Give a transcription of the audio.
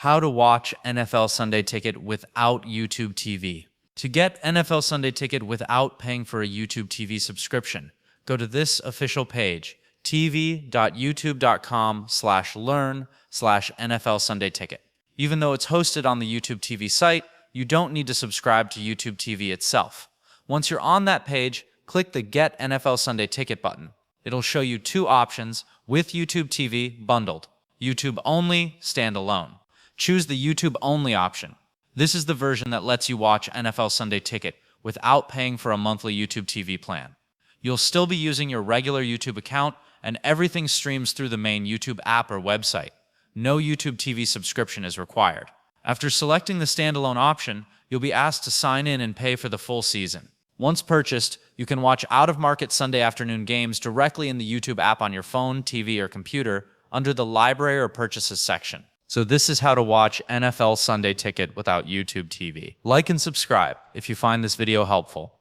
How to watch NFL Sunday Ticket without YouTube TV. To get NFL Sunday Ticket without paying for a YouTube TV subscription, go to this official page, tv.youtube.com/learn/NFL Sunday Ticket. Even though it's hosted on the YouTube TV site, you don't need to subscribe to YouTube TV itself. Once you're on that page, click the Get NFL Sunday Ticket button. It'll show you two options with YouTube TV bundled, YouTube only, standalone. Choose the YouTube only option. This is the version that lets you watch NFL Sunday Ticket without paying for a monthly YouTube TV plan. You'll still be using your regular YouTube account, and everything streams through the main YouTube app or website. No YouTube TV subscription is required. After selecting the standalone option, you'll be asked to sign in and pay for the full season. Once purchased, you can watch out-of-market Sunday afternoon games directly in the YouTube app on your phone, TV, or computer under the Library or Purchases section. So this is how to watch NFL Sunday Ticket without YouTube TV. Like and subscribe if you find this video helpful.